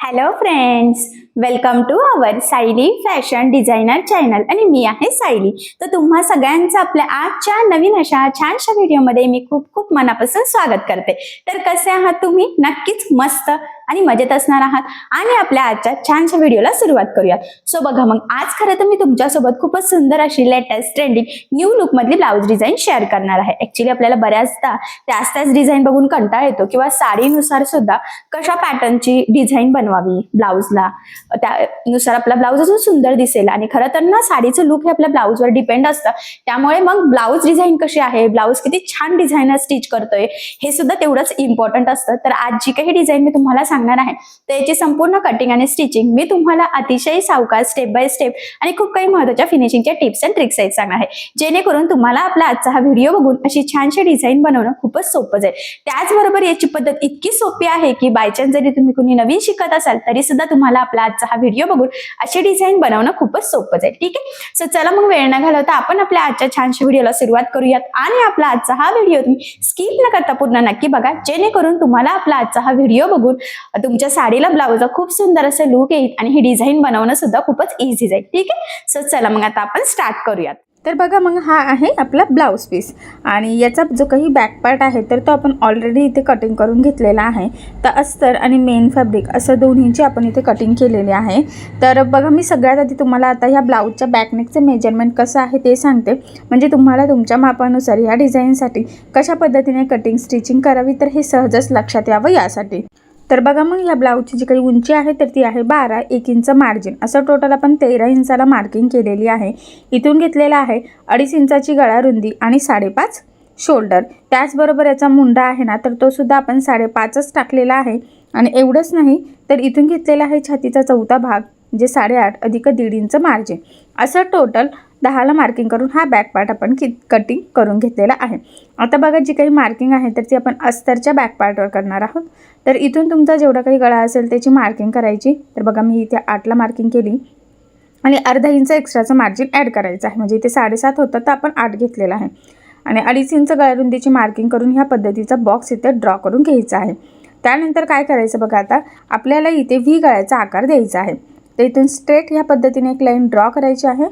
Hello friends, welcome to our Sayali fashion designer channel आणि मी आहे सायली. तर तुम्हा सगळ्यांचं आपल्या आजच्या नवीन अशा छानशा व्हिडिओमध्ये मी खूप खूप मनापासून स्वागत करते. तर कसे आहात तुम्ही? नक्कीच मस्त आणि मजेत असणार आहात. आणि आपल्या आजच्या छानशा व्हिडिओला सुरुवात करूयात. सो बघा, मग आज खरं तर मी तुमच्यासोबत खूपच सुंदर अशी लेटेस्ट ट्रेंडिंग न्यू लुक मधली ब्लाऊज डिझाईन शेअर करणार आहे. ऍक्च्युली आपल्याला बऱ्याचदा त्याच डिझाईन बघून कंटाळा येतो किंवा साडीनुसार सुद्धा कशा पॅटर्नची डिझाईन बनवावी ब्लाऊजला, त्यानुसार आपला ब्लाऊज अजून सुंदर दिसेल. आणि खरं तर ना, साडीचं लुक हे आपल्या ब्लाऊजवर डिपेंड असतं. त्यामुळे मग ब्लाऊज डिझाईन कशी आहे, ब्लाऊज किती छान डिझायनर स्टिच करतोय, हे सुद्धा तेवढंच इम्पॉर्टंट असतं. तर आज जी काही डिझाईन मी तुम्हाला सांगणार आहे त्याची संपूर्ण कटिंग आणि स्टिचिंग मी तुम्हाला अतिशय सावकाश स्टेप बाय स्टेप आणि खूप काही महत्त्वाच्या फिनिशिंगच्या टिप्स अँड ट्रिक्स आहेत सांगणार आहे, जेणेकरून तुम्हाला आपला आजचा हा व्हिडिओ बघून अशी छानशी डिझाईन बनवणं खूपच सोपं जाईल. त्याचबरोबर याची पद्धत इतकी सोपी आहे की बायचान्स जरी तुम्ही कुणी नवीन शिकत असाल तरी सुद्धा तुम्हाला आपला आजचा हा व्हिडिओ बघून अशी डिझाईन बनवणं खूपच सोपं जाईल. ठीक आहे, सो चला मग वेळ न घालवता आपण आपल्या आजच्या छानशा व्हिडिओला सुरुवात करूयात. आणि आपला आजचा हा व्हिडिओ तुम्ही स्किप न करता पूर्ण नक्की बघा, जेणेकरून तुम्हाला आपला आजचा हा व्हिडिओ बघून तुमच्या साडीला ब्लाऊजला खूप सुंदर असं लुक येईल आणि ही डिझाईन बनवणं सुद्धा खूपच इझी जाईल. ठीक आहे, सो चला मग आता आपण स्टार्ट करूयात. तर बघा, मग हा आहे आपला ब्लाऊज पीस आणि याचा जो काही बॅक पार्ट आहे तर तो आपण ऑलरेडी इथे कटिंग करून घेतलेला आहे. तर अस्तर आणि मेन फॅब्रिक असं दोन्हींची आपण इथे कटिंग केलेली आहे. तर बघा, मी सगळ्यात आधी तुम्हाला आता ह्या ब्लाऊजच्या बॅकनेकचं मेजरमेंट कसं आहे ते सांगते, म्हणजे तुम्हाला तुमच्या मापानुसार ह्या डिझाईनसाठी कशा पद्धतीने कटिंग स्टिचिंग करावी तर हे सहजच लक्षात यावं यासाठी. तर बघा, मग ह्या ब्लाऊजची जी काही उंची आहे तर ती आहे 12, 1 इंच मार्जिन, असं टोटल आपण 13 इंचाला मार्किंग केलेली आहे. इथून घेतलेला आहे 2.5 इंचाची गळा रुंदी आणि 5.5 शोल्डर. त्याचबरोबर याचा मुंडा आहे ना, तर तो सुद्धा आपण 5.5च टाकलेला आहे. आणि एवढंच नाही तर इथून घेतलेला आहे छातीचा चौथा भाग, म्हणजे 8.5 अधिक 1.5 इंच मार्जिन, असं टोटल 10ला मार्किंग करून हा बॅक पार्ट आपण कटिंग करून घेतलेला आहे. आता बघा, जी काही मार्किंग आहे तर ती आपण अस्तरच्या बॅक पार्टवर करणार आहोत. तर इथून तुमचा जेवढा काही गळा असेल त्याची मार्किंग करायची. तर बघा, मी इथे 8ला मार्किंग केली आणि अर्धा इंच एक्स्ट्राचं मार्जिन ॲड करायचं आहे, म्हणजे इथे 7.5 होतं तर आपण 8 घेतलेला आहे. आणि 2.5 इंच गळारुंदीची मार्किंग करून ह्या पद्धतीचा बॉक्स इथे ड्रॉ करून घ्यायचा आहे. त्यानंतर काय करायचं बघा, आता आपल्याला इथे व्ही गळ्याचा आकार द्यायचा आहे. तर इथून स्ट्रेट ह्या पद्धतीने एक लाईन ड्रॉ करायची आहे.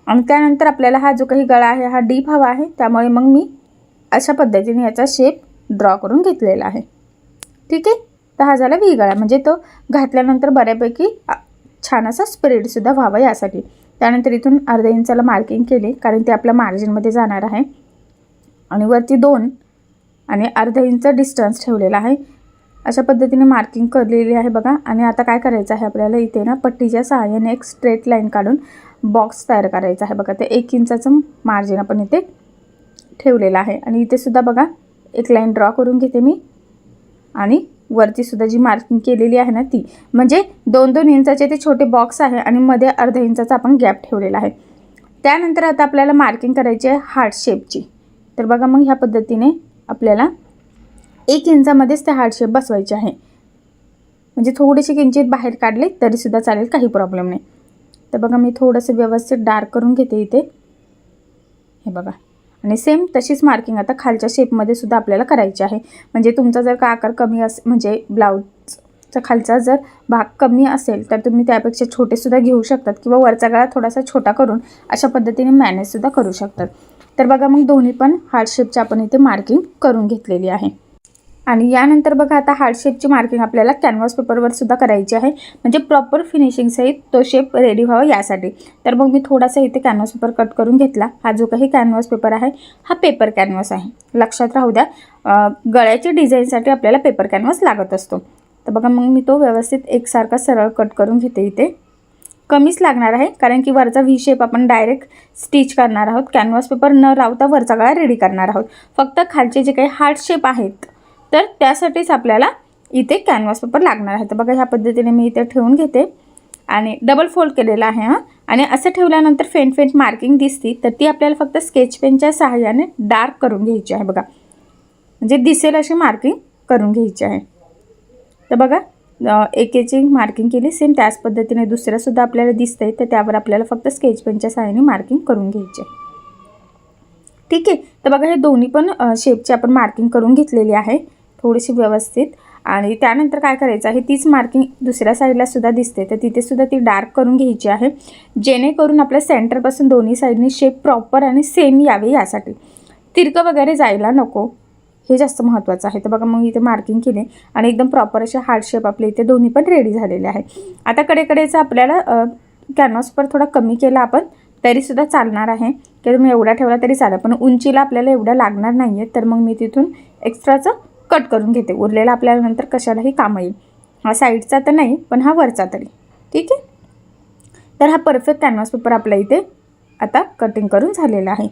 आणि त्यानंतर आपल्याला हा जो काही गळा आहे हा डीप हवा आहे, त्यामुळे मग मी अशा पद्धतीने याचा शेप ड्रॉ करून घेतलेला आहे. ठीक आहे, तर हा झाला व्ही गळा, म्हणजे तो घातल्यानंतर बऱ्यापैकी छान असा स्प्रेडसुद्धा व्हावा यासाठी. त्यानंतर इथून अर्ध्या इंचाला मार्किंग केली, कारण ते आपल्या मार्जिनमध्ये जाणार आहे. आणि वरती 2 आणि अर्धा इंच डिस्टन्स ठेवलेला आहे. अशा पद्धतीने मार्किंग केलेली आहे बघा. आणि आता काय करायचं आहे आपल्याला, इथे ना पट्टीच्या सहाय्याने एक स्ट्रेट लाईन काढून बॉक्स तयार करायचा आहे. बघा, ते 1 इंचाचं मार्जिन आपण इथे ठेवलेलं आहे. आणि इथे सुद्धा बघा एक लाईन ड्रॉ करून घेते मी. आणि वरती सुद्धा जी मार्किंग केलेली आहे ना ती, म्हणजे 2-2 इंचाचे ते छोटे बॉक्स आहे आणि मध्ये अर्धा इंचाचा आपण गॅप ठेवलेला आहे. त्यानंतर आता आपल्याला मार्किंग करायची आहे हार्ट शेपची. तर बघा, मग ह्या पद्धतीने आपल्याला 1 इंचामध्येच ते हार्ट शेप बसवायचे आहे, म्हणजे थोडेसे किंचित बाहेर काढले तरीसुद्धा चालेल, काही प्रॉब्लेम नाही. तर बघा, मी थोडंसं व्यवस्थित डार्क करून घेते इथे, हे बघा. आणि सेम तशीच मार्किंग आता खालच्या शेपमध्ये सुद्धा आपल्याला करायची आहे. म्हणजे तुमचा जर का आकार कमी म्हणजे ब्लाऊजचा खालचा जर भाग कमी असेल तर तुम्ही त्यापेक्षा छोटेसुद्धा घेऊ शकतात किंवा वरचा गळा थोडासा छोटा करून अशा पद्धतीने मॅनेजसुद्धा करू शकतात. तर बघा, मग दोन्ही पण हार्ट शेपची आपण इथे मार्किंग करून घेतलेली आहे. आणि यानंतर बघा, आता हार्ट शेपची मार्किंग आपल्याला कॅनव्हास पेपरवर सुद्धा करायची आहे, म्हणजे प्रॉपर फिनिशिंग सहित तो शेप रेडी व्हावा यासाठी. तर मग मी थोडासा इथे कॅनव्हास पेपर कट करून घेतला. हा जो काही कॅनव्हास पेपर आहे हा पेपर कॅनव्हास आहे, लक्षात राहू द्या. गळ्याची डिझाईनसाठी आपल्याला पेपर कॅनव्हास लागत असतो. तर बघा, मग मी तो व्यवस्थित एकसारखा सरळ कट करून घेते. इथे कमीच लागणार आहे, कारण की वरचा व्ही शेप आपण डायरेक्ट स्टिच करणार आहोत. कॅनव्हास पेपर न लावता वरचा गळा रेडी करणार आहोत. फक्त खालचे जे काही हार्ट शेप आहेत तर त्यासाठीच आपल्याला इथे कॅनव्हास पेपर लागणार आहे. तर बघा, ह्या पद्धतीने मी इथे ठेवून घेते आणि डबल फोल्ड केलेला आहे हां. आणि असं ठेवल्यानंतर फेंट मार्किंग दिसती तर ती आपल्याला फक्त स्केच पेनच्या सहाय्याने डार्क करून घ्यायची आहे. बघा, म्हणजे दिसेल अशी मार्किंग करून घ्यायची आहे. तर बघा, एकेची मार्किंग केली, सेम त्याच पद्धतीने दुसऱ्यासुद्धा आपल्याला दिसतंय, तर त्यावर आपल्याला फक्त स्केच पेनच्या सहाय्याने मार्किंग करून घ्यायची आहे. ठीक आहे, तर बघा, हे दोन्ही पण शेपची आपण मार्किंग करून घेतलेली आहे थोडीशी व्यवस्थित. आणि त्यानंतर काय करायचं आहे, तीच मार्किंग दुसऱ्या साईडला सुद्धा दिसते तर तिथे सुद्धा ती डार्क करून घ्यायची आहे, जेणेकरून आपल्या सेंटरपासून दोन्ही साईडनी शेप प्रॉपर आणि सेम यावे यासाठी. तिरकं वगैरे जायला नको, हे जास्त महत्त्वाचं आहे. तर बघा मग इथे मार्किंग केले आणि एकदम प्रॉपर असे हार्ट शेप आपले इथे दोन्ही पण रेडी झालेले आहे. आता कडेकडेचं आपल्याला कॅनव्हासवर थोडा कमी केला आपण तरीसुद्धा चालणार आहे, की तुम्ही एवढा ठेवला तरी चालेल, पण उंचीला आपल्याला एवढं लागणार नाही आहे. तर मग मी तिथून एक्स्ट्राचं कट करून घेते, उरलेला आपल्याला नंतर कशालाही काम येईल. हा साईडचा तर नाही पण हा वरचा तरी ठीक आहे. तर हा परफेक्ट कॅनव्हास पेपर आपल्या इथे आता कटिंग करून झालेला आहे.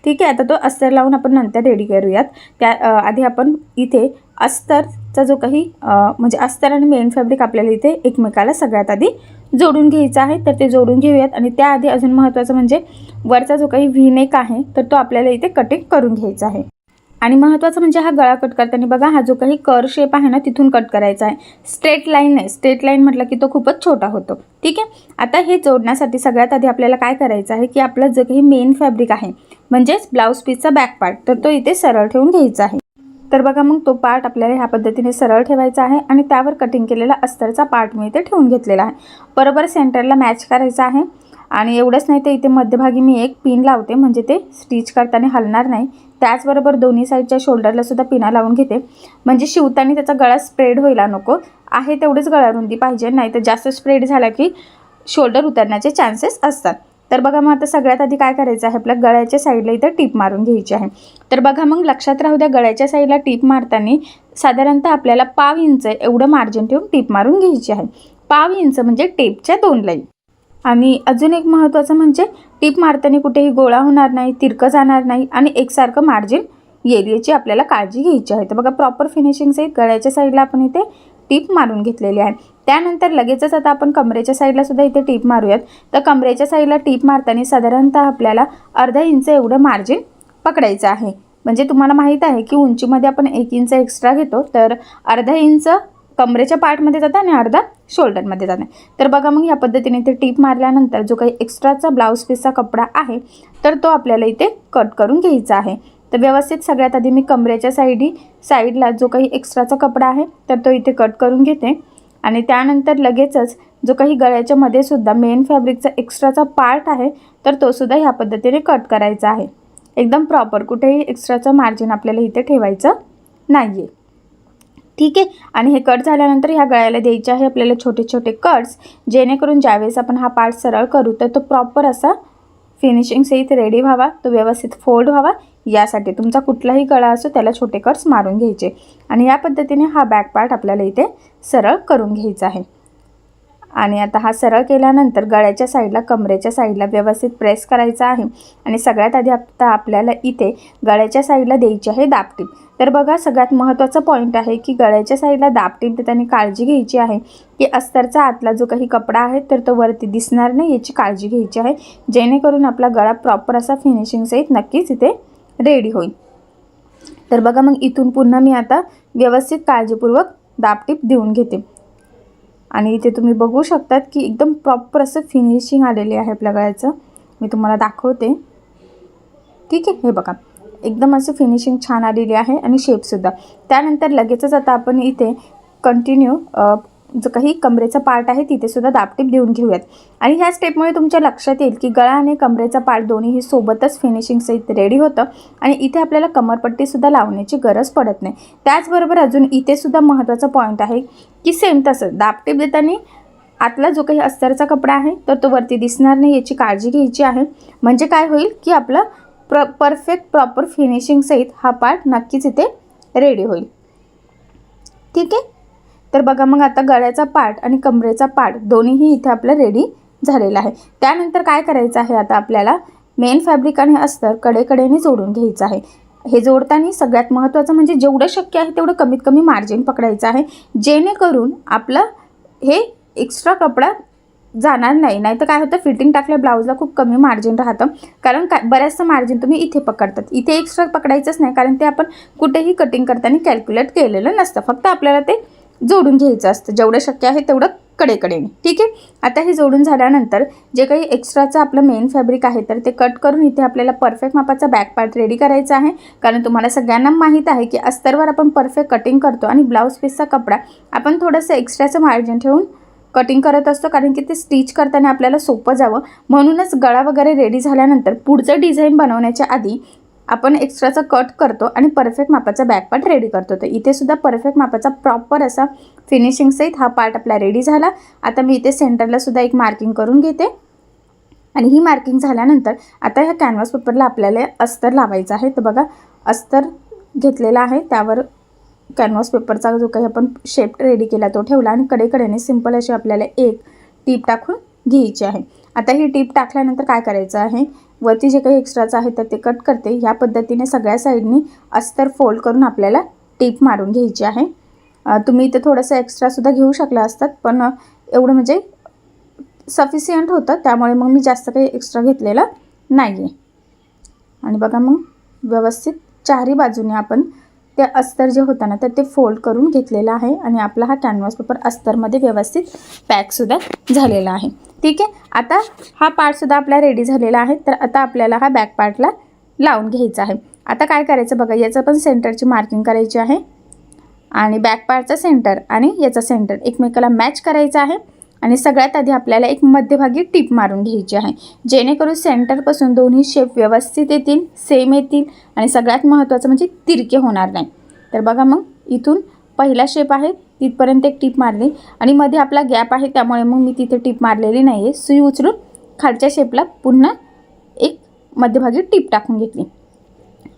ठीक आहे, आता तो अस्तर लावून आपण नंतर रेडी करूयात. त्या आधी आपण इथे अस्तरचा जो काही म्हणजे अस्तर आणि मेन फॅब्रिक आपल्याला इथे एकमेकाला सगळ्यात आधी जोडून घ्यायचं आहे. तर ते जोडून घेऊयात आणि त्याआधी अजून महत्त्वाचं म्हणजे वरचा जो काही व्ही नेक आहे तर तो आपल्याला इथे कटिंग करून घ्यायचा आहे. आणि महत्त्वाचं म्हणजे हा गळा कट करताना बघा हा जो काही कर्व शेप आहे ना तिथून कट करायचा आहे, स्ट्रेट लाईन नाही. स्ट्रेट लाईन म्हटलं की तो खूपच छोटा होतो. ठीक आहे, आता हे जोडण्यासाठी सगळ्यात आधी आपल्याला काय करायचं आहे की आपलं जो काही मेन फॅब्रिक आहे म्हणजेच ब्लाऊज पीसचा बॅक पार्ट तर तो इथे सरळ ठेवून घ्यायचा आहे. तर बघा मग तो पार्ट आपल्याला ह्या पद्धतीने सरळ ठेवायचा आहे आणि त्यावर कटिंग केलेला अस्तरचा पार्ट मी इथे ठेवून घेतलेला आहे. बरोबर सेंटरला मॅच करायचा आहे. आणि एवढंच नाही तर इथे मध्यभागी मी एक पिन लावते म्हणजे ते स्टिच करताना हलणार नाही. त्याचबरोबर दोन्ही साईडच्या शोल्डरला सुद्धा पिना लावून घेते म्हणजे शिवताना त्याचा गळा स्प्रेड व्हायला नको आहे, तेवढीच गळा रुंदी पाहिजे, नाही तर जास्त स्प्रेड झाला की शोल्डर उतरण्याचे चान्सेस असतात. तर बघा मग आता सगळ्यात आधी काय करायचं आहे, आपल्या गळ्याच्या साईडला इथं टीप मारून घ्यायची आहे. तर बघा मग लक्षात राहू द्या, गळ्याच्या साईडला टीप मारताना साधारणतः आपल्याला 1/2 इंच एवढं मार्जिन ठेवून टीप मारून घ्यायची आहे. 1/2 इंच म्हणजे टेपच्या 2 लाईन. आणि अजून एक महत्त्वाचं म्हणजे टीप मारताना कुठेही गोळा होणार नाही, तिरकं जाणार नाही आणि एकसारखं मार्जिन येईल याची आपल्याला काळजी घ्यायची आहे. तर बघा प्रॉपर फिनिशिंग सहित गळ्याच्या साईडला आपण इथे टीप मारून घेतलेली आहे. त्यानंतर लगेचच आता आपण कमरेच्या साईडला सुद्धा इथे टीप मारूयात. तर कमरेच्या साईडला टीप मारताना साधारणतः आपल्याला अर्धा इंच एवढं मार्जिन पकडायचं आहे. म्हणजे तुम्हाला माहीत आहे की उंचीमध्ये आपण 1 इंच एक्स्ट्रा घेतो, तर अर्धा इंच कमरेच्या पार्टमध्ये जातं आणि अर्धा शोल्डरमध्ये जातं. तर बघा मग या पद्धतीने ते टीप मारल्यानंतर जो काही एक्स्ट्राचा ब्लाऊज पीसचा कपडा आहे तर तो आपल्याला इथे कट करून घ्यायचा आहे. तर व्यवस्थित सगळ्यात आधी मी कमरेच्या साईडला जो काही एक्स्ट्राचा कपडा आहे तर तो इथे कट करून घेते. आणि त्यानंतर लगेचच जो काही गळ्याच्या मध्ये सुद्धा मेन फॅब्रिकचा एक्स्ट्राचा पार्ट आहे तर तो सुद्धा ह्या पद्धतीने कट करायचा आहे. एकदम प्रॉपर, कुठेही एक्स्ट्राचं मार्जिन आपल्याला इथे ठेवायचं नाही आहे. ठीक आहे, आणि हे कट झाल्यानंतर ह्या गळ्याला द्यायचे आहे आपल्याला छोटे छोटे कट्स, जेणेकरून ज्यावेळेस आपण हा पार्ट सरळ करू तर तो प्रॉपर असा फिनिशिंग सहित रेडी व्हावा, तो व्यवस्थित फोल्ड व्हावा. यासाठी तुमचा कुठलाही गळा असो त्याला छोटे कट्स मारून घ्यायचे. आणि या पद्धतीने हा बॅक पार्ट आपल्याला इथे सरळ करून घ्यायचा आहे. आणि आता हा सरळ केल्यानंतर गळ्याच्या साईडला कमरेच्या साईडला व्यवस्थित प्रेस करायचा आहे. आणि सगळ्यात आधी आता आपल्याला इथे गळ्याच्या साईडला द्यायची आहे दाबटीप. तर बघा सगळ्यात महत्त्वाचा पॉईंट आहे की गळ्याच्या साईडला दाबटीप देताना काळजी घ्यायची आहे की अस्तरचा आतला जो काही कपडा आहे तर तो वरती दिसणार नाही याची काळजी घ्यायची आहे, जेणेकरून आपला गळा प्रॉपर असा फिनिशिंग सहित नक्कीच इथे रेडी होईल. तर बघा मग इथून पुन्हा मी आता व्यवस्थित काळजीपूर्वक दाबटीप देऊन घेते. आणि इथे तुम्ही बघू शकतात की एकदम प्रॉपर असं फिनिशिंग आलेले आहे आपल्या गळ्याचं. मी तुम्हाला दाखवते. ठीक आहे, हे बघा एकदम असं फिनिशिंग छान आलेली आहे आणि शेपसुद्धा. त्यानंतर लगेचच आता आपण इथे कंटिन्यू जो काही कमरेचा पार्ट आहे तिथे सुद्धा दाबटीप देऊन घेऊयात. आणि ह्या स्टेपमुळे तुमच्या लक्षात येईल की गळा आणि कमरेचा पार्ट दोन्हीही सोबतच फिनिशिंग सहित रेडी होतं आणि इथे आपल्याला कमरपट्टीसुद्धा लावण्याची गरज पडत नाही. त्याचबरोबर अजून इथे सुद्धा महत्त्वाचा पॉईंट आहे की सेम तसं दाबटीप देताना आतला जो काही अस्तरचा कपडा आहे तर तो वरती दिसणार नाही याची काळजी घ्यायची आहे. म्हणजे काय होईल की आपलं परफेक्ट प्रॉपर फिनिशिंग सहित हा पार्ट नक्कीच इथे रेडी होईल. ठीक आहे, तर बघा मग आता गळ्याचा पार्ट आणि कमरेचा पार्ट दोन्हीही इथे आपलं रेडी झालेलं आहे. त्यानंतर काय करायचं आहे, आता आपल्याला मेन फॅब्रिक आणि अस्तर कडेकडेने जोडून घ्यायचं आहे. हे जोडताना सगळ्यात महत्त्वाचं म्हणजे जेवढं शक्य आहे तेवढं कमीत कमी मार्जिन पकडायचं आहे, जेणेकरून आपलं हे एक्स्ट्रा कपडा जाणार नाही. नाही तर काय होतं, फिटिंग टाकल्या ब्लाऊजला खूप कमी मार्जिन राहतं, कारण काय बऱ्याचसं मार्जिन तुम्ही इथे पकडतात. इथे एक्स्ट्रा पकडायचंच नाही, कारण ते आपण कुठेही कटिंग करताना कॅल्क्युलेट केलेलं नसतं. फक्त आपल्याला ते जोडून घ्यायचं असतं. जेवढं शक्य आहे तेवढं कडेकडेने. ठीक आहे. आता हे जोडून झाल्यानंतर जे काही एक्स्ट्राचं आपलं मेन फॅब्रिक आहे तर ते कट करून इथे आपल्याला परफेक्ट मापाचा बॅक पार्ट रेडी करायचा आहे. कारण तुम्हाला सगळ्यांना माहीत आहे की अस्तरवर आपण परफेक्ट कटिंग करतो आणि ब्लाऊज पीसचा कपडा आपण थोडंसं एक्स्ट्राचं मार्जिन ठेवून कटिंग करत असतो, कारण की ते स्टिच करताना आपल्याला सोपं जावं. म्हणूनच गळा वगैरे रेडी झाल्यानंतर पुढचं डिझाईन बनवण्याच्या आधी आपण एक्स्ट्राचा कट करतो आणि परफेक्ट मापाचा बॅक पार्ट रेडी करतो. तर इथे सुद्धा परफेक्ट मापाचा प्रॉपर असा फिनिशिंग सहित हा पार्ट आपला रेडी झाला. आता मी इथे सेंटरला सुद्धा एक मार्किंग करून घेते आणि ही मार्किंग झाल्यानंतर आता ह्या कॅनव्हास पेपरला आपल्याला अस्तर लावायचं आहे. तर बघा अस्तर घेतलेला आहे, त्यावर कॅनव्हास पेपरचा जो काही आपण शेप रेडी केला तो ठेवला आणि कडेकडेने सिंपल अशी आपल्याला एक टीप टाकून घ्यायची आहे. आता ही टीप टाकल्यानंतर काय करायचं आहे, वरती जे काही एक्स्ट्राचं आहे तर ते कट करते. ह्या पद्धतीने सगळ्या साईडनी अस्तर फोल्ड करून आपल्याला टीप मारून घ्यायची आहे. तुम्ही इथे थोडंसं एक्स्ट्रासुद्धा घेऊ शकला असतात, पण एवढं म्हणजे सफिशियंट होतं, त्यामुळे मग मी जास्त काही एक्स्ट्रा घेतलेलं नाही आहे. आणि बघा मग व्यवस्थित चारही बाजूने आपण ते अस्तर जे होतं ना तर ते फोल्ड करून घेतलेलं आहे आणि आपला हा कॅनव्हास पेपर अस्तरमध्ये व्यवस्थित पॅकसुद्धा झालेला आहे. ठीक आहे. आता हा पार्टसुद्धा आपला रेडी झालेला आहे. तर आता आपल्याला हा बॅक पार्टला लावून घ्यायचा आहे. आता काय करायचं बघा, याचं पण सेंटरची मार्किंग करायची आहे आणि बॅक पार्टचा सेंटर आणि याचा सेंटर एकमेकाला मॅच करायचा आहे. आणि सगळ्यात आधी आपल्याला एक मध्यभागी टिप मारून घ्यायची आहे, जेणेकरून सेंटरपासून दोन्ही शेप व्यवस्थित येतील, सेम येतील आणि सगळ्यात महत्त्वाचं म्हणजे तिरके होणार नाही. तर बघा मग इथून पहिला शेप आहे तिथपर्यंत एक टिप मारली आणि मध्ये आपला गॅप आहे, त्यामुळे मग मी तिथे टिप मारलेली नाही आहे. सुई उचलून खालच्या शेपला पुन्हा एक मध्यभागी टिप टाकून घेतली.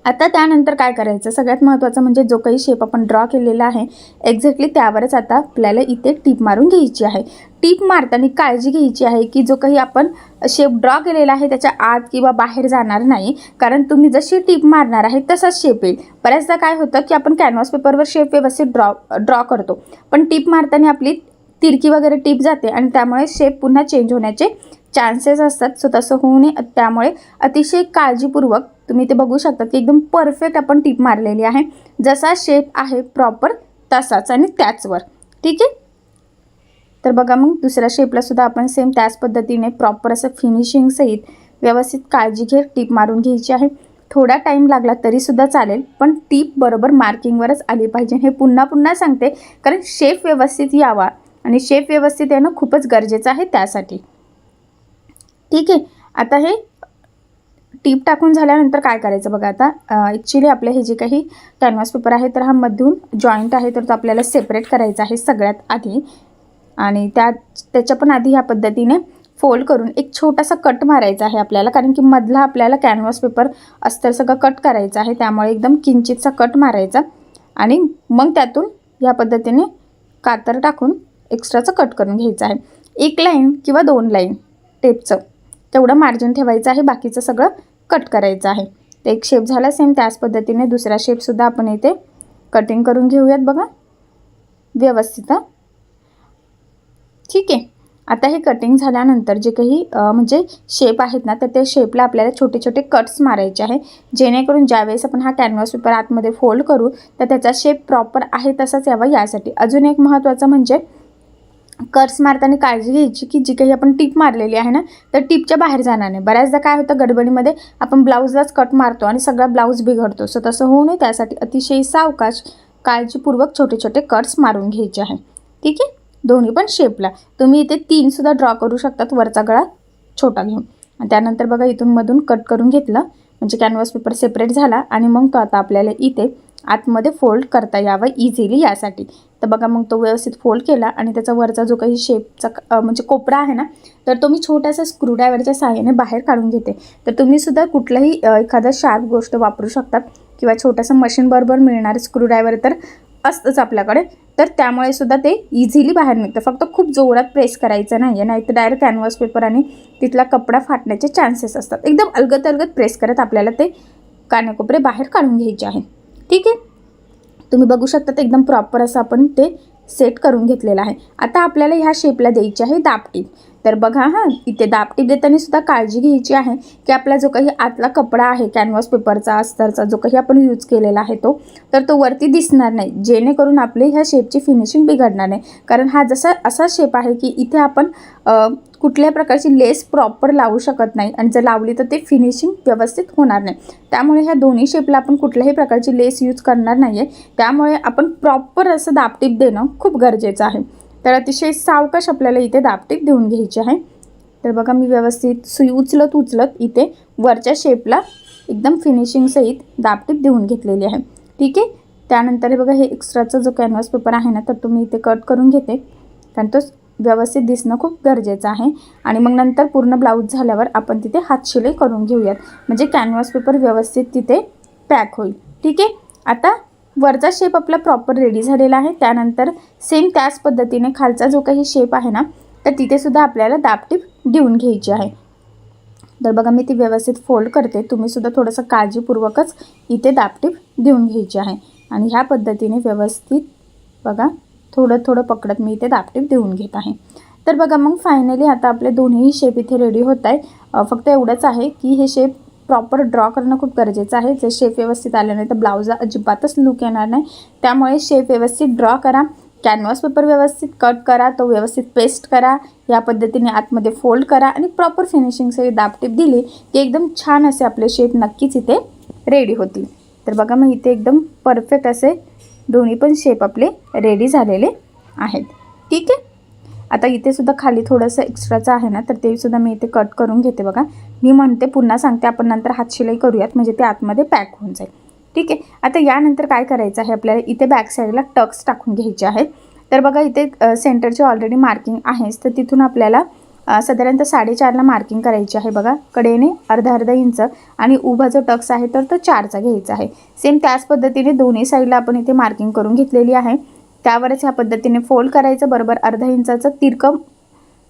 आता त्यानंतर काय करायचं, सगळ्यात महत्त्वाचं म्हणजे जो काही शेप आपण ड्रॉ केलेला आहे एक्झॅक्टली त्यावरच आता आपल्याला इथे टीप मारून घ्यायची आहे. टीप मारताना काळजी घ्यायची आहे की जो काही आपण शेप ड्रॉ केलेला आहे त्याच्या आत किंवा बाहेर जाणार नाही, कारण तुम्ही जशी टीप मारणार आहे तसाच शेप येईल. बऱ्याचदा काय होतं की आपण कॅनव्हास पेपरवर शेप व्यवस्थित ड्रॉ करतो, पण टीप मारताना आपली तिरकी वगैरे टीप जाते आणि त्यामुळे शेप पुन्हा चेंज होण्याचे चान्सेस असतात. सो तसं होऊ नये, त्यामुळे अतिशय काळजीपूर्वक तुम्ही ते बघू शकता की एकदम परफेक्ट आपण टीप मारलेली आहे. जसा शेप आहे प्रॉपर तसाच आणि त्याचवर. ठीक आहे. तर बघा मग दुसऱ्या शेपला सुद्धा आपण सेम त्याच पद्धतीने प्रॉपर असं फिनिशिंग सहित व्यवस्थित काळजी घेत टीप मारून घ्यायची आहे. थोडा टाईम लागला तरीसुद्धा चालेल, पण टीप बरोबर मार्किंगवरच आली पाहिजे. हे पुन्हा पुन्हा सांगते, कारण शेप व्यवस्थित यावा आणि शेप व्यवस्थित येणं खूपच गरजेचं आहे त्यासाठी. ठीक आहे. आता हे टीप टाकून झाल्यानंतर काय करायचं बघा, आता ॲक्च्युली आपलं हे जे काही कॅनव्हास पेपर आहे तर हा मधून जॉईंट आहे तर तो आपल्याला सेपरेट करायचा आहे सगळ्यात आधी. आणि त्याच्या पण आधी ह्या पद्धतीने फोल्ड करून एक छोटासा कट मारायचा आहे आपल्याला, कारण की मधला आपल्याला कॅनव्हास पेपर अस्तर सगळं कट करायचं आहे, त्यामुळे एकदम किंचितसा कट मारायचा आणि मग त्यातून ह्या पद्धतीने कातर टाकून एक्स्ट्राचं कट करून घ्यायचं आहे. एक लाईन किंवा 2 लाईन टेपचं तेवढं मार्जिन ठेवायचं आहे, बाकीचं सगळं कट करायचं आहे. तर एक शेप झाला सेम त्याच पद्धतीने दुसरा शेपसुद्धा आपण इथे कटिंग करून घेऊयात बघा व्यवस्थित. ठीक आहे. आता हे कटिंग झाल्यानंतर जे काही म्हणजे शेप आहेत ना तर त्या शेपला आपल्याला छोटे छोटे कट्स मारायचे आहे, जेणेकरून ज्यावेळेस आपण हा कॅनव्हास पेपर आतमध्ये फोल्ड करू तर त्याचा शेप प्रॉपर आहे तसाच यावा यासाठी. अजून एक महत्त्वाचं म्हणजे कट्स मारताना काळजी घ्यायची की जी काही आपण टीप मारलेली आहे ना तर टीपच्या बाहेर जाणार नाही. बऱ्याचदा काय होतं, गडबडीमध्ये आपण ब्लाऊजलाच कट मारतो आणि सगळा ब्लाऊज बिघडतो. सो तसं होऊ नये त्यासाठी अतिशय सावकाश काळजीपूर्वक छोटे छोटे कट्स मारून घ्यायचे आहे. ठीक आहे. दोन्ही पण शेपला तुम्ही इथे 3 सुद्धा ड्रॉ करू शकतात, वरचा गळा छोटा घेऊन. आणि त्यानंतर बघा इथून मधून कट करून घेतलं म्हणजे कॅनव्हास पेपर सेपरेट झाला आणि मग तो आता आपल्याला इथे आतमध्ये फोल्ड करता यावं इझिली यासाठी. तर बघा मग तो व्यवस्थित फोल्ड केला आणि त्याचा वरचा जो काही शेपचा म्हणजे कोपरा आहे ना तर तो मी छोट्यासा स्क्रूड्रायव्हरच्या सहाय्याने बाहेर काढून घेते. तर तुम्ही सुद्धा कुठलाही एखादा शार्प गोष्ट वापरू शकतात किंवा छोटंसं मशीनबरोबर मिळणारं स्क्रूड्रायव्हर तर असतंच आपल्याकडे, तर त्यामुळे सुद्धा ते इझिली बाहेर निघतं. फक्त खूप जोरात प्रेस करायचं नाही आहे, नाहीतर डायरेक्ट कॅनव्हास पेपर आणि तिथला कपडा फाटण्याचे चान्सेस असतात. एकदम अलगद प्रेस करत आपल्याला ते कानाकोपरे बाहेर काढून घ्यायचे आहे. ठीक आहे. तुम्ही बघू शकता एकदम प्रॉपर असं आपण ते सेट करून घेतलेला आहे. आता आपल्याला ह्या शेपला द्यायची आहे दाबटीप. तर बघा हां, इथे दाबटीप देताना सुद्धा काळजी घ्यायची आहे की आपला जो काही आतला कपडा आहे कॅनव्हास पेपरचा अस्तरचा जो काही आपण यूज केलेला आहे तो वरती दिसणार नाही, जेणेकरून आपली ह्या शेपची फिनिशिंग बिघडणार नाही. कारण हा असा शेप आहे की इथे आपण कुठल्याही प्रकारची लेस प्रॉपर लावू शकत नाही आणि जर लावली तर ते फिनिशिंग व्यवस्थित होणार नाही. त्यामुळे ह्या दोन्ही शेपला आपण कुठल्याही प्रकारची लेस यूज करणार नाही आहे. त्यामुळे आपण प्रॉपर असं दाबटीप देणं खूप गरजेचं आहे. तर अतिशय सावकाश आपल्याला इथे दाबटीप देऊन घ्यायची आहे. तर बघा मी व्यवस्थित सुई उचलत इथे वरच्या शेपला एकदम फिनिशिंगसहित दाबटीप देऊन घेतलेली आहे. ठीक आहे. त्यानंतर हे बघा हे एक्स्ट्राचा जो कॅनव्हास पेपर आहे ना तर तो मी इथे कट करून घेते, कारण तो व्यवस्थित दिसणं खूप गरजेचं आहे. आणि मग नंतर पूर्ण ब्लाऊज झाल्यावर आपण तिथे हातशिलाई करून घेऊयात, म्हणजे कॅनव्हास पेपर व्यवस्थित तिथे पॅक होईल. ठीक आहे. आता वरचा शेप आपला प्रॉपर रेडी झालेला आहे. त्यानंतर सेम त्याच पद्धतीने खालचा जो काही शेप आहे ना तर तिथे सुद्धा आपल्याला दाबटीप देऊन घ्यायची आहे. तर बघा मी ती व्यवस्थित फोल्ड करते, तुम्ही सुद्धा थोडंसं काळजीपूर्वकच इथे दाबटीप देऊन घ्यायची आहे. आणि ह्या पद्धतीने व्यवस्थित बघा थोडं पकडत मी इथे दाबटीप देऊन घेत आहे. तर बघा मग फायनली आता आपले दोन्ही शेप इथे रेडी होत आहे. फक्त एवढंच आहे की हे शेप प्रॉपर ड्रॉ करणं खूप गरजेचं आहे. जर शेप व्यवस्थित आले नाही तर ब्लाऊजला अजिबातच लुक येणार नाही. त्यामुळे शेप व्यवस्थित ड्रॉ करा, कॅनव्हास पेपर व्यवस्थित कट करा, तो व्यवस्थित पेस्ट करा, या पद्धतीने आतमध्ये फोल्ड करा आणि प्रॉपर फिनिशिंगसही दाबटीप दिली की एकदम छान असे आपले शेप नक्कीच इथे रेडी होतील. तर बघा मग इथे एकदम परफेक्ट असे दोन्ही पण शेप आपले रेडी झालेले आहेत. ठीक आहे. आता इथे सुद्धा खाली थोडंसं एक्स्ट्राचं आहे ना तर ते सुद्धा मी इथे कट करून घेते. बघा मी म्हणते पुन्हा सांगते, आपण नंतर हातशिलाई करूयात म्हणजे ते आतमध्ये पॅक होऊन जाईल. ठीक आहे. आता यानंतर काय करायचं आहे आपल्याला, इथे बॅक साईडला टक्स टाकून घ्यायचे आहेत. तर बघा इथे सेंटरची ऑलरेडी मार्किंग आहेच, तर तिथून आपल्याला साधारणतः 4.5ला मार्किंग करायची आहे. बघा कडेने अर्धा इंच आणि उभा जो टक्स आहे तर तो 4चा घ्यायचा आहे. सेम त्याच पद्धतीने दोन्ही साईडला आपण इथे मार्किंग करून घेतलेली आहे. त्यावरच ह्या पद्धतीने फोल्ड करायचं, बरोबर अर्धा इंचाचं तिरकं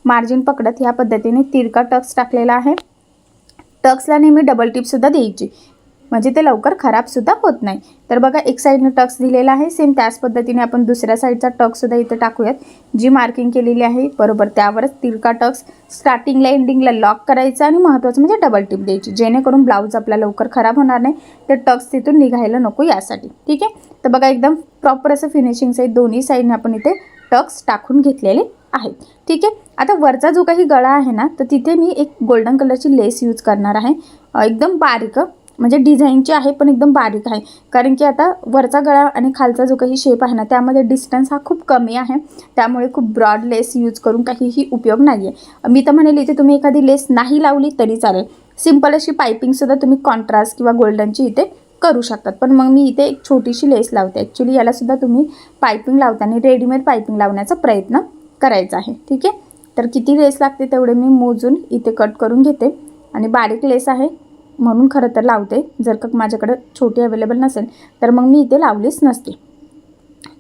मार्जिन पकडत ह्या पद्धतीने तिरका टक्स टाकलेला आहे. टक्सला नेहमी डबल टिपसुद्धा द्यायची, म्हणजे ते लवकर खराबसुद्धा होत नाही. तर बघा एक साईडने टक्स दिलेला आहे, सेम त्याच पद्धतीने आपण दुसऱ्या साईडचा टक्ससुद्धा इथे टाकूयात. जी मार्किंग केलेली आहे बरोबर त्यावरच तिरका टक्स स्टार्टिंगला एंडिंगला लॉक करायचा आणि महत्त्वाचं म्हणजे डबल टिप द्यायची, जेणेकरून ब्लाऊज आपला लवकर खराब होणार नाही, तर टक्स तिथून निघायला नको यासाठी. ठीक आहे. तर बघा एकदम प्रॉपर असं फिनिशिंग साईड दोन्ही साईडने आपण इथे टक्स टाकून घेतलेले आहेत. ठीक आहे. आता वरचा जो काही गळा आहे ना तर तिथे मी एक गोल्डन कलरची लेस यूज करणार आहे, एकदम बारीक, म्हणजे डिझाईनची आहे पण एकदम बारीक आहे. कारण की आता वरचा गळा आणि खालचा जो काही शेप आहे ना त्यामध्ये डिस्टन्स हा खूप कमी आहे, त्यामुळे खूप ब्रॉड लेस यूज करून काहीही उपयोग नाही आहे. मी तर म्हणेल इथे तुम्ही एखादी लेस नाही लावली तरी चालेल, सिंपल अशी पायपिंगसुद्धा तुम्ही कॉन्ट्रास्ट किंवा गोल्डनची इथे करू शकतात. पण मग मी इथे एक छोटीशी लेस लावते. ॲक्च्युली यालासुद्धा तुम्ही पायपिंग लावताना रेडीमेड पायपिंग लावण्याचा प्रयत्न करायचा आहे. ठीक आहे. तर किती लेस लागते तेवढे मी मोजून इथे कट करून घेते आणि बारीक लेस आहे म्हणून खरं तर लावते. जर का माझ्याकडे छोटी अवेलेबल नसेल तर मग मी इथे लावलीच नसते.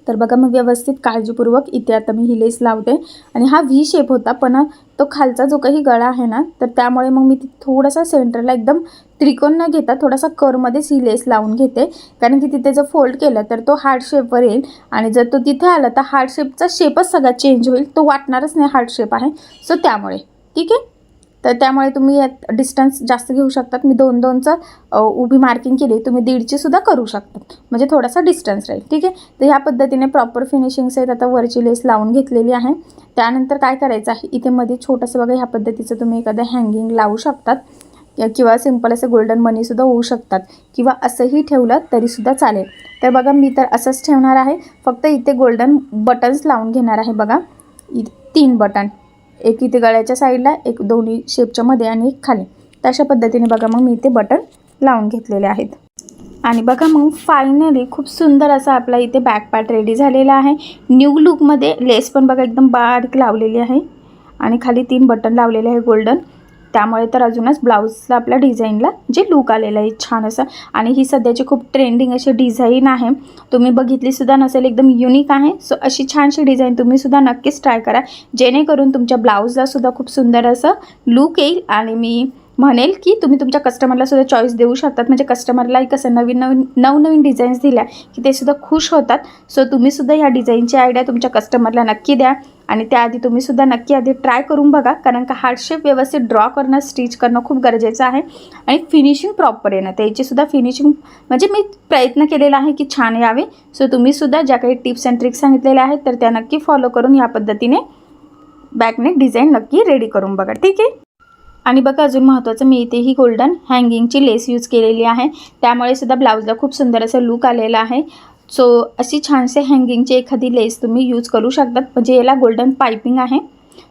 तर बघा मग व्यवस्थित काळजीपूर्वक इथे आता मी ही लेस लावते. आणि हा व्ही शेप होता पण तो खालचा जो काही गळा आहे ना तर त्यामुळे मग मी थोडासा सेंटरला एकदम त्रिकोण न घेता थोडासा कर्वमध्येच ही लेस लावून घेते, कारण की तिथे जर फोल्ड केलं तर तो हार्ट शेपवर येईल आणि जर तो तिथे आला तर हार्ट शेपचा शेपच सगळा चेंज होईल, तो वाटणारच नाही हार्ट शेप आहे. सो त्यामुळे ठीक आहे. तर त्यामुळे तुम्ही यात डिस्टन्स जास्त घेऊ शकतात. मी 2-2चं उभी मार्किंग केली, तुम्ही 1.5ची सुद्धा करू शकतात, म्हणजे थोडासा डिस्टन्स राहील. ठीक आहे. तर ह्या पद्धतीने प्रॉपर फिनिशिंग सहित आता वरची लेस लावून घेतलेली आहे. त्यानंतर काय करायचं आहे, इथे मध्ये छोटंसं बघा ह्या पद्धतीचं तुम्ही एखादं हँगिंग लावू शकतात किंवा सिंपल असे गोल्डन मनीसुद्धा होऊ शकतात किंवा असंही ठेवलं तरीसुद्धा चालेल. तर बघा मी तर असंच ठेवणार आहे, फक्त इथे गोल्डन बटन्स लावून घेणार आहे. बघा 3 बटन, एक इथे गळ्याच्या साईडला, एक दोन्ही शेपच्या मध्ये आणि एक खाली. तर अशा पद्धतीने बघा मग मी इथे बटन लावून घेतलेले आहेत. आणि बघा मग फायनली खूप सुंदर असा आपला इथे बॅक पार्ट रेडी झालेला आहे. न्यू लुकमध्ये लेस पण बघा एकदम बारीक लावलेली आहे आणि खाली 3 बटन लावलेले आहे गोल्डन, त्यामुळे तर अजूनच ब्लाऊजला आपल्या डिझाईनला जे लुक आलेलं आहे छान असं. आणि ही सध्याची खूप ट्रेंडिंग अशी डिझाईन आहे, तुम्ही बघितलीसुद्धा नसेल, एकदम युनिक आहे. सो अशी छानशी डिझाईन तुम्हीसुद्धा नक्कीच ट्राय करा, जेणेकरून तुमच्या ब्लाऊजला सुद्धा खूप सुंदर असं लुक येईल. आणि मी म्हणेल की तुम्ही तुमच्या कस्टमरला सुद्धा चॉईस देऊ शकतात. म्हणजे कस्टमरला कसं नवनवीन डिझाईन्स दिल्या की ते सुद्धा खुश होतात. सो तुम्ही सुद्धा ह्या डिझाईनची आयडिया तुमच्या कस्टमरला नक्की द्या आणि त्याआधी तुम्ही सुद्धा नक्की आधी ट्राय करून बघा. कारण का हार्ट शेप व्यवस्थित ड्रॉ करणं, स्टिच करणं खूप गरजेचं आहे आणि फिनिशिंग प्रॉपर येणं, त्याची सुद्धा फिनिशिंग म्हणजे मी प्रयत्न केलेला आहे की छान यावे. सो तुम्ही सुद्धा ज्या काही टिप्स अँड ट्रिक्स सांगितलेल्या आहेत तर त्या नक्की फॉलो करून या पद्धतीने बॅकनेक डिझाईन नक्की रेडी करून बघा. ठीक आहे. आणि बघा अजून महत्त्वाचं, मी इथे ही गोल्डन हँगिंगची लेस यूज केलेली आहे, त्यामुळे सुद्धा ब्लाऊजला खूप सुंदर असं लुक आलेला आहे. सो अशी छानसे हँगिंगची एखादी लेस तुम्ही यूज करू शकतात. म्हणजे याला गोल्डन पायपिंग आहे.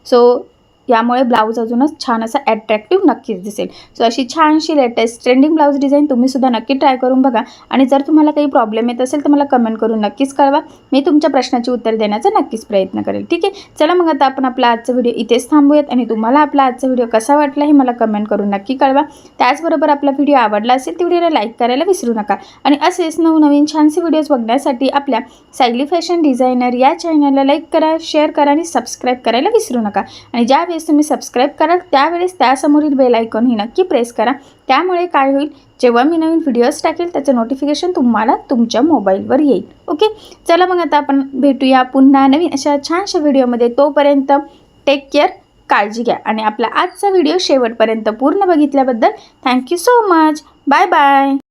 सो यामुळे ब्लाऊज अजूनच छान असा ॲट्रॅक्टिव्ह नक्कीच दिसेल. सो अशी छानशी लेटेस्ट ट्रेंडिंग ब्लाऊज डिझाईन तुम्ही सुद्धा नक्की ट्राय करून बघा. आणि जर तुम्हाला काही प्रॉब्लेम येत असेल तर मला कमेंट करून नक्कीच कळवा. मी तुमच्या प्रश्नाची उत्तर देण्याचा नक्कीच प्रयत्न करेल. ठीक आहे. चला मग आता आपण आपला आजचा व्हिडिओ इथेच थांबूयात आणि तुम्हाला आपला आजचा व्हिडिओ कसा वाटला हे मला कमेंट करून नक्की कळवा. त्याचबरोबर आपला व्हिडिओ आवडला असेल तर व्हिडिओला लाईक करायला विसरू नका. आणि असेच नवनवीन छानसे व्हिडिओज बघण्यासाठी आपल्या सायली फॅशन डिझायनर या चॅनलला लाईक करा, शेअर करा आणि सबस्क्राईब करायला विसरू नका. आणि ज्यावेळेस तुम्ही सबस्क्राईब कराल त्यावेळेस त्यासमोरील बेल आयकॉन ही नक्की प्रेस करा. त्यामुळे काय होईल, जेव्हा मी नवीन व्हिडिओज टाकेल त्याचं नोटिफिकेशन तुम्हाला तुमच्या मोबाईलवर येईल. ओके. चला मग आता आपण भेटूया पुन्हा नवीन अशा छानशा व्हिडिओमध्ये. तोपर्यंत टेक केअर, काळजी घ्या. आणि आपला आजचा व्हिडिओ शेवटपर्यंत पूर्ण बघितल्याबद्दल thank you so much. Bye bye.